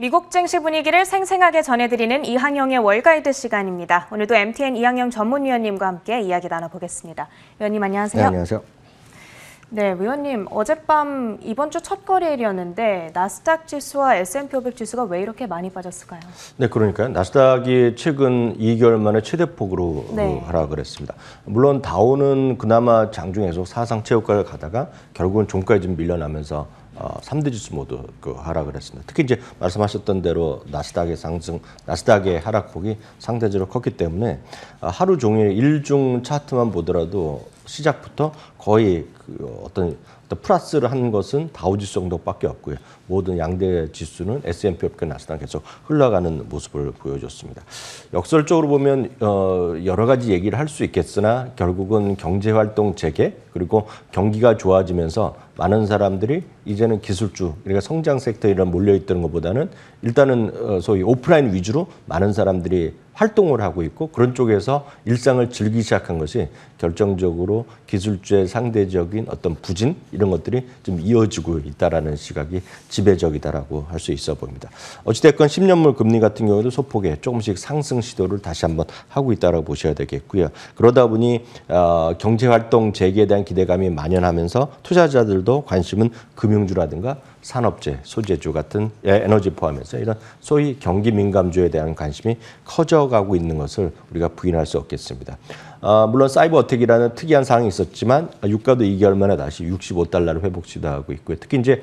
미국 증시 분위기를 생생하게 전해드리는 이항영의 월가이드 시간입니다. 오늘도 MTN 이항영 전문위원님과 함께 이야기 나눠보겠습니다. 위원님 안녕하세요. 네, 안녕하세요. 네, 위원님 어젯밤 이번 주 첫 거래일이었는데 나스닥 지수와 S&P 500 지수가 왜 이렇게 많이 빠졌을까요? 네, 그러니까요. 나스닥이 최근 2개월 만에 최대폭으로 하락을 했습니다. 물론 다우는 그나마 장중에서 사상 최고가를 가다가 결국은 종가에 좀 밀려나면서 3대 지수 모두 하락을 했습니다. 특히 이제 말씀하셨던 대로 나스닥의 하락폭이 상대적으로 컸기 때문에 하루 종일 일중 차트만 보더라도 시작부터 거의 어떤 플러스를 한 것은 다우지수 정도밖에 없고요. 모든 양대 지수는 S&P 500, 나스닥 계속 흘러가는 모습을 보여줬습니다. 역설적으로 보면 여러 가지 얘기를 할 수 있겠으나 결국은 경제활동 재개 그리고 경기가 좋아지면서 많은 사람들이 이제는 기술주, 그러니까 성장 섹터에 몰려있던 것보다는 일단은 소위 오프라인 위주로 많은 사람들이 활동을 하고 있고 그런 쪽에서 일상을 즐기기 시작한 것이 결정적으로 기술주의 상대적인 어떤 부진 이런 것들이 좀 이어지고 있다라는 시각이 지배적이다라고 할 수 있어 보입니다. 어찌됐건 10년물 금리 같은 경우도 소폭의 조금씩 상승 시도를 다시 한번 하고 있다라고 보셔야 되겠고요. 그러다 보니 경제활동 재개에 대한 기대감이 만연하면서 투자자들도 관심은 금융주라든가 산업재, 소재주 같은 에너지 포함해서 이런 소위 경기 민감주에 대한 관심이 커져가고 있는 것을 우리가 부인할 수 없겠습니다. 물론 사이버 어택이라는 특이한 사항이 있었지만 유가도 2개월 만에 다시 65달러를 회복 시도하고 있고요. 특히 이제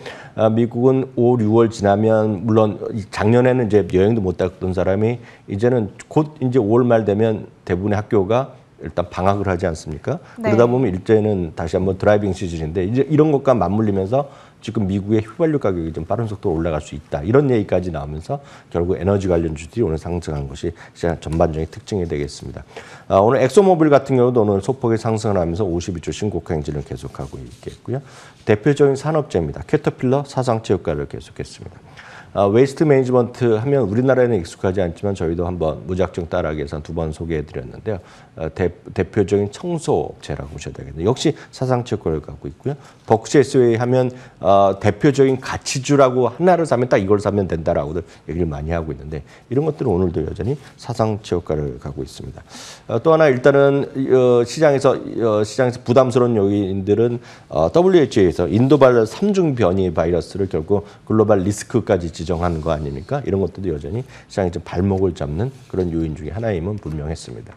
미국은 5, 6월 지나면 물론 작년에는 이제 여행도 못 갔던 사람이 이제는 곧 이제 5월 말 되면 대부분의 학교가 일단 방학을 하지 않습니까? 네. 그러다 보면 일제는 다시 한번 드라이빙 시즌인데 이제 이런 것과 맞물리면서 지금 미국의 휘발유 가격이 좀 빠른 속도로 올라갈 수 있다. 이런 얘기까지 나오면서 결국 에너지 관련 주들이 오늘 상승한 것이 시장 전반적인 특징이 되겠습니다. 오늘 엑소모빌 같은 경우도 오늘 소폭의 상승을 하면서 52주 신고가 행진을 계속하고 있겠고요. 대표적인 산업재입니다. 캐터필러 사상 최고가를 계속했습니다. 웨이스트 매니지먼트 하면 우리나라에는 익숙하지 않지만 저희도 한번 무작정 따라하기 위해서 2번 소개해드렸는데요. 대표적인 청소업체라고 보셔야 되겠네요. 역시 사상 최고를 갖고 있고요. 버크셔 해서웨이 하면 대표적인 가치주라고 하나를 사면 딱 이걸 사면 된다라고들 얘기를 많이 하고 있는데 이런 것들은 오늘도 여전히 사상 최고가를 갖고 있습니다. 또 하나 일단은 시장에서 부담스러운 요인들은 WHO에서 인도발 3중 변이 바이러스를 결국 글로벌 리스크까지 지정하는 거 아닙니까? 이런 것들도 여전히 시장에 좀 발목을 잡는 그런 요인 중에 하나임은 분명했습니다.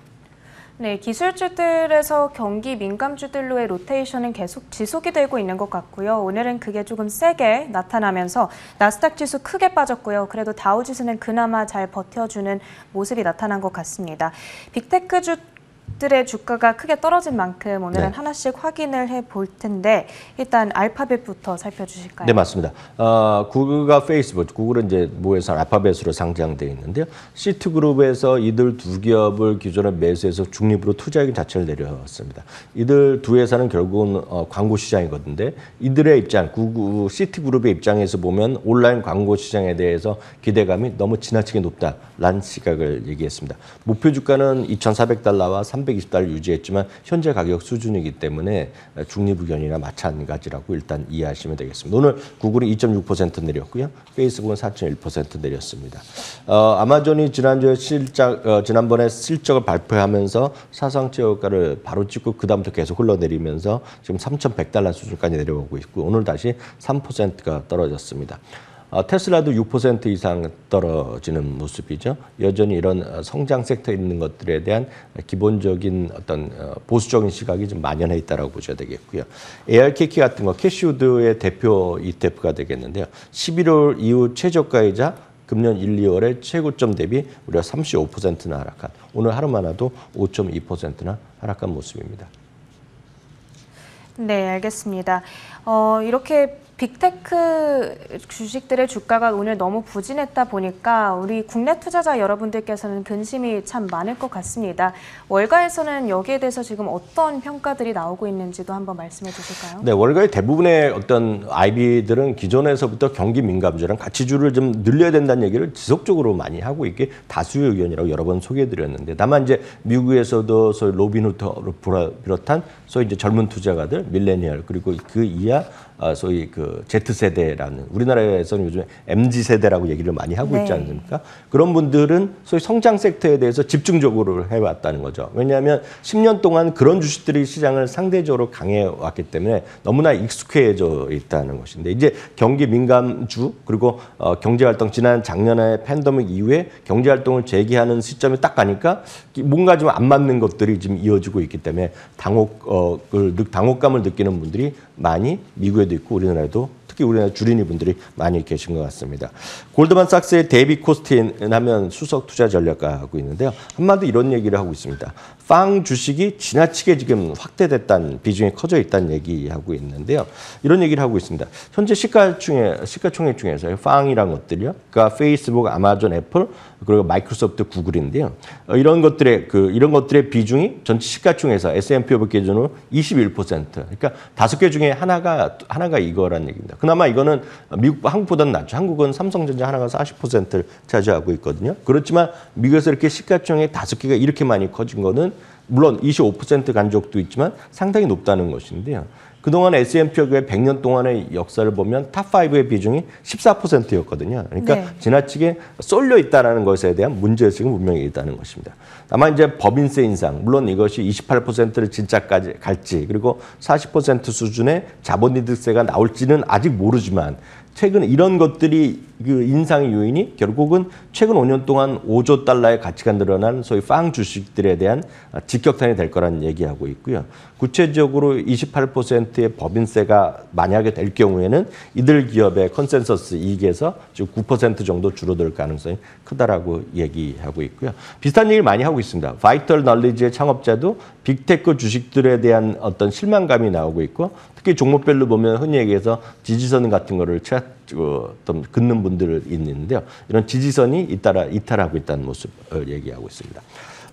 네, 기술주들에서 경기 민감주들로의 로테이션은 계속 지속이 되고 있는 것 같고요. 오늘은 그게 조금 세게 나타나면서 나스닥 지수 크게 빠졌고요. 그래도 다우 지수는 그나마 잘 버텨주는 모습이 나타난 것 같습니다. 빅테크주 들의 주가가 크게 떨어진 만큼 오늘은 하나씩 확인을 해볼 텐데 일단 알파벳부터 살펴주실까요? 네, 맞습니다. 구글과 페이스북, 구글은 이제 모여서 알파벳으로 상장되어 있는데요. 시트그룹에서 이들 두 기업을 기존에 매수해서 중립으로 투자액 자체를 내려왔습니다. 이들 두 회사는 결국은 광고 시장이거든요. 이들의 입장, 시트그룹의 입장에서 보면 온라인 광고 시장에 대해서 기대감이 너무 지나치게 높다라는 시각을 얘기했습니다. 목표 주가는 2,400달러와 320달러 유지했지만 현재 가격 수준이기 때문에 중립 의견이나 마찬가지라고 일단 이해하시면 되겠습니다. 오늘 구글이 2.6% 내렸고요. 페이스북은 4.1% 내렸습니다. 아마존이 지난번에 실적을 발표하면서 사상 최고가를 바로 찍고 그다음부터 계속 흘러내리면서 지금 3,100달러 수준까지 내려오고 있고 오늘 다시 3%가 떨어졌습니다. 테슬라도 6% 이상 떨어지는 모습이죠. 여전히 이런 성장 섹터에 있는 것들에 대한 기본적인 어떤 보수적인 시각이 좀 만연해 있다고 보셔야 되겠고요. ARKK 같은 거 캐시우드의 대표 ETF가 되겠는데요. 11월 이후 최저가이자 금년 1, 2월의 최고점 대비 우리가 35%나 하락한 오늘 하루만 해도 5.2%나 하락한 모습입니다. 네, 알겠습니다. 이렇게 빅테크 주식들의 주가가 오늘 너무 부진했다 보니까 우리 국내 투자자 여러분들께서는 근심이 참 많을 것 같습니다. 월가에서는 여기에 대해서 지금 어떤 평가들이 나오고 있는지도 한번 말씀해 주실까요? 네, 월가의 대부분의 어떤 IB들은 기존에서부터 경기 민감주랑 가치주를 좀 늘려야 된다는 얘기를 지속적으로 많이 하고 있게 다수의 의견이라고 여러 번 소개해드렸는데 다만 이제 미국에서도 소위 로빈후드를 비롯한 소위 이제 젊은 투자가들, 밀레니얼 그리고 그 이하 소위 그 그 Z세대라는, 우리나라에서는 요즘 MZ세대라고 얘기를 많이 하고 있지 않습니까? 그런 분들은 소위 성장 섹터에 대해서 집중적으로 해왔다는 거죠. 왜냐하면 10년 동안 그런 주식들이 시장을 상대적으로 강해왔기 때문에 너무나 익숙해져 있다는 것인데, 이제 경기 민감주 그리고 경제활동, 지난 작년에 팬데믹 이후에 경제활동을 재개하는 시점에 딱 가니까 뭔가 좀 안 맞는 것들이 지금 이어지고 있기 때문에 당혹감을 느끼는 분들이 많이 미국에도 있고 우리나라에도, 특히 우리나라 주린이 분들이 많이 계신 것 같습니다. 골드만삭스의 데이비 코스틴 하면 수석 투자 전략가하고 있는데요. 한마디로 이런 얘기를 하고 있습니다. 빵 주식이 지나치게 지금 확대됐다는, 비중이 커져 있다는 얘기하고 있는데요. 이런 얘기를 하고 있습니다. 현재 시가총액 중에서 빵이란 것들이요, 그러니까 페이스북, 아마존, 애플, 그리고 마이크로소프트, 구글인데요. 이런 것들의 비중이 전체 시가총액에서 S&P 500 기준으로 21%. 그러니까 5개 중에 하나가 이거란 얘기입니다. 그나마 이거는 한국보다는 낫죠. 한국은 삼성전자 하나가 40%를 차지하고 있거든요. 그렇지만 미국에서 이렇게 시가총액 5개가 이렇게 많이 커진 거는 물론 25% 간 적도 있지만 상당히 높다는 것인데요. 그동안 S&P의 100년 동안의 역사를 보면 탑5의 비중이 14%였거든요. 그러니까 네. 지나치게 쏠려 있다는 것에 대한 문제의식은 분명히 있다는 것입니다. 다만 이제 법인세 인상, 물론 이것이 28%를 진짜까지 갈지, 그리고 40% 수준의 자본이득세가 나올지는 아직 모르지만, 최근 이런 것들이 그 인상의 요인이 결국은 최근 5년 동안 5조 달러의 가치가 늘어난 소위 빵 주식들에 대한 직격탄이 될 거라는 얘기하고 있고요. 구체적으로 28%의 법인세가 만약에 될 경우에는 이들 기업의 컨센서스 이익에서 지금 9% 정도 줄어들 가능성이 크다라고 얘기하고 있고요. 비슷한 얘기를 많이 하고 있습니다. 바이털 널리지의 창업자도 빅테크 주식들에 대한 어떤 실망감이 나오고 있고, 특히 종목별로 보면 흔히 얘기해서 지지선 같은 거를 어떤 긋는 분들 있는데요. 이런 지지선이 이탈하고 있다는 모습을 얘기하고 있습니다.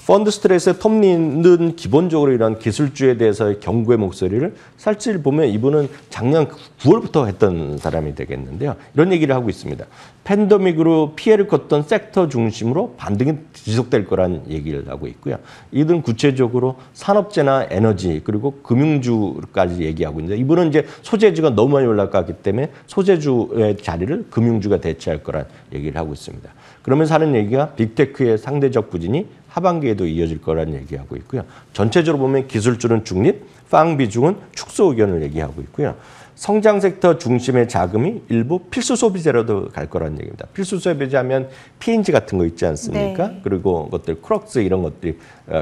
펀드 스트레스의 톰린은 기본적으로 이런 기술주에 대해서의 경고의 목소리를 사실 보면 이분은 작년 9월부터 했던 사람이 되겠는데요. 이런 얘기를 하고 있습니다. 팬데믹으로 피해를 컸던 섹터 중심으로 반등이 지속될 거란 얘기를 하고 있고요. 이들은 구체적으로 산업재나 에너지 그리고 금융주까지 얘기하고 있는데, 이분은 이제 소재주가 너무 많이 올라갔기 때문에 소재주의 자리를 금융주가 대체할 거란 얘기를 하고 있습니다. 그러면서 하는 얘기가 빅테크의 상대적 부진이 하반기에도 이어질 거라는 얘기하고 있고요. 전체적으로 보면 기술주는 중립, 빵 비중은 축소 의견을 얘기하고 있고요. 성장 섹터 중심의 자금이 일부 필수 소비재로도 갈 거라는 얘기입니다. 필수 소비재하면 P&G 같은 거 있지 않습니까? 네. 그리고 것들 크록스 이런 것들이,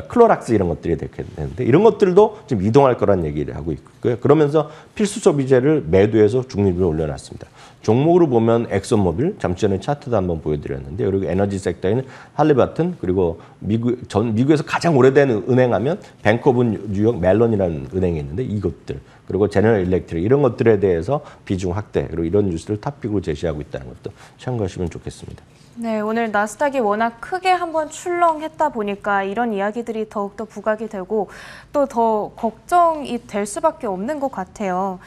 클로락스 이런 것들이 되겠는데, 이런 것들도 지금 이동할 거라는 얘기를 하고 있고요. 그러면서 필수 소비재를 매도해서 중립을 올려놨습니다. 종목으로 보면 엑슨모빌, 잠시 전에 차트도 한번 보여드렸는데, 그리고 에너지 섹터에는 할리바튼, 그리고 미국에서 가장 오래된 은행하면 뱅크 오브 뉴욕 멜론이라는 은행이 있는데 이것들, 그리고 제너럴 일렉트릭 이런 것들에 대해서 비중 확대, 그리고 이런 뉴스를 탑픽으로 제시하고 있다는 것도 참고하시면 좋겠습니다. 네, 오늘 나스닥이 워낙 크게 한번 출렁했다 보니까 이런 이야기들이 더욱더 부각이 되고 또 더 걱정이 될 수밖에 없는 것 같아요.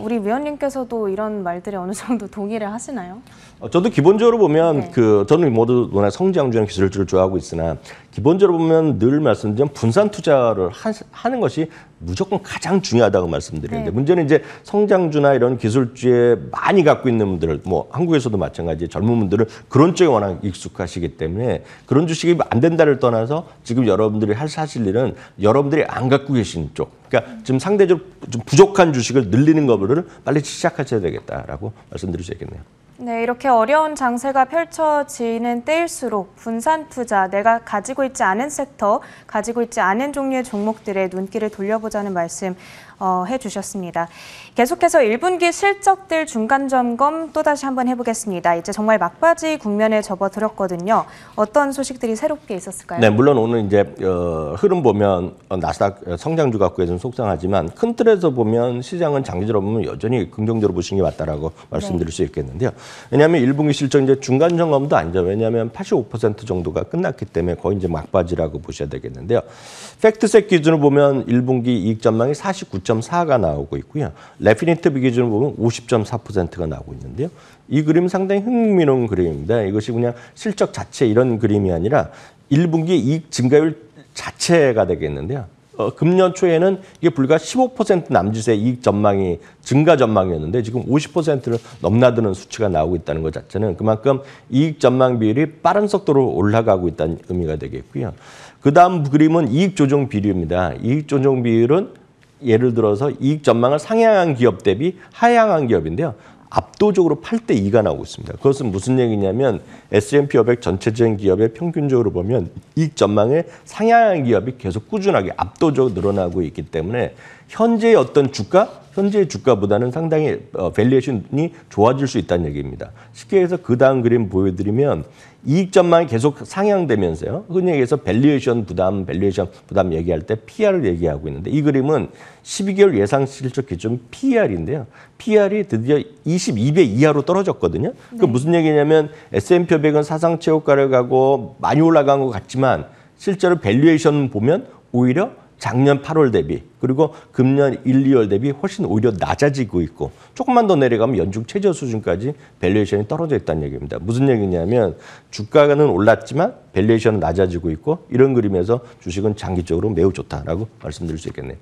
우리 위원님께서도 이런 말들에 어느 정도 동의를 하시나요? 저도 기본적으로 보면 네. 저는 모두 워낙 성장주나 기술주를 좋아하고 있으나, 기본적으로 보면 늘 말씀드린 분산 투자를 하는 것이 무조건 가장 중요하다고 말씀드리는데, 네. 문제는 이제 성장주나 이런 기술주에 많이 갖고 있는 분들, 뭐 한국에서도 마찬가지, 젊은 분들은 그런 쪽에 워낙 익숙하시기 때문에 그런 주식이 안 된다를 떠나서 지금 여러분들이 하실 일은 여러분들이 안 갖고 계신 쪽, 그러니까 지금 상대적으로 좀 부족한 주식을 늘리는 거를 빨리 시작하셔야 되겠다라고 말씀드릴 수 있겠네요. 네, 이렇게 어려운 장세가 펼쳐지는 때일수록 분산 투자, 내가 가지고 있지 않은 섹터, 가지고 있지 않은 종류의 종목들에 눈길을 돌려보자는 말씀 해주셨습니다. 계속해서 1분기 실적들 중간 점검 또다시 한번 해보겠습니다. 이제 정말 막바지 국면에 접어들었거든요. 어떤 소식들이 새롭게 있었을까요? 네, 물론 오늘 이제 흐름 보면 나스닥 성장주 갖고 좀 속상하지만, 큰 틀에서 보면 시장은 장기적으로 보면 여전히 긍정적으로 보시는 게 맞다라고 말씀드릴 수 있겠는데요. 왜냐하면 1분기 실적 이제 중간 점검도 아니죠. 왜냐하면 85% 정도가 끝났기 때문에 거의 이제 막바지라고 보셔야 되겠는데요. 팩트셋 기준으로 보면 1분기 이익 전망이 49.4가 나오고 있고요. 레피니티브 기준으로 보면 50.4%가 나오고 있는데요. 이 그림은 상당히 흥미로운 그림입니다. 이것이 그냥 실적 자체 이런 그림이 아니라 1분기 이익 증가율 자체가 되겠는데요. 금년 초에는 이게 불과 15% 남짓의 이익 전망이 증가 전망이었는데 지금 50%를 넘나드는 수치가 나오고 있다는 것 자체는 그만큼 이익 전망 비율이 빠른 속도로 올라가고 있다는 의미가 되겠고요. 그 다음 그림은 이익 조정 비율입니다. 이익 조정 비율은 예를 들어서 이익 전망을 상향한 기업 대비 하향한 기업인데요. 압도적으로 8대 2가 나오고 있습니다. 그것은 무슨 얘기냐면 S&P 500 전체적인 기업의 평균적으로 보면 이익 전망에 상향한 기업이 계속 꾸준하게 압도적으로 늘어나고 있기 때문에 현재의 어떤 현재의 주가보다는 상당히 밸류에이션이 좋아질 수 있다는 얘기입니다. 쉽게 해서 그 다음 그림 보여드리면 이익 전망이 계속 상향되면서요. 흔히 얘기해서 밸류에이션 부담 얘기할 때 PR을 얘기하고 있는데 이 그림은 12개월 예상 실적 기준 PR인데요. PR이 드디어 22배 이하로 떨어졌거든요. 그 무슨 얘기냐면 S&P 500은 사상 최고가를 가고 많이 올라간 것 같지만 실제로 밸류에이션 보면 오히려 작년 8월 대비 그리고 금년 1, 2월 대비 훨씬 오히려 낮아지고 있고 조금만 더 내려가면 연중 최저 수준까지 밸류에이션이 떨어져 있다는 얘기입니다. 무슨 얘기냐면 주가는 올랐지만 밸류에이션은 낮아지고 있고 이런 그림에서 주식은 장기적으로 매우 좋다라고 말씀드릴 수 있겠네요.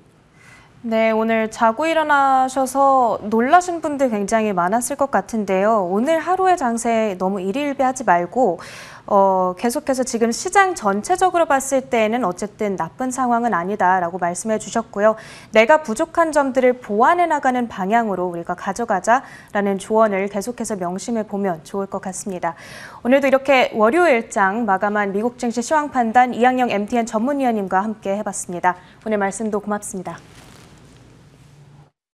네, 오늘 자고 일어나셔서 놀라신 분들 굉장히 많았을 것 같은데요. 오늘 하루의 장세 너무 일희일비하지 말고 계속해서 지금 시장 전체적으로 봤을 때는 어쨌든 나쁜 상황은 아니다라고 말씀해 주셨고요. 내가 부족한 점들을 보완해 나가는 방향으로 우리가 가져가자라는 조언을 계속해서 명심해 보면 좋을 것 같습니다. 오늘도 이렇게 월요일장 마감한 미국 증시 시황 판단 이항영 MTN 전문위원님과 함께 해봤습니다. 오늘 말씀도 고맙습니다.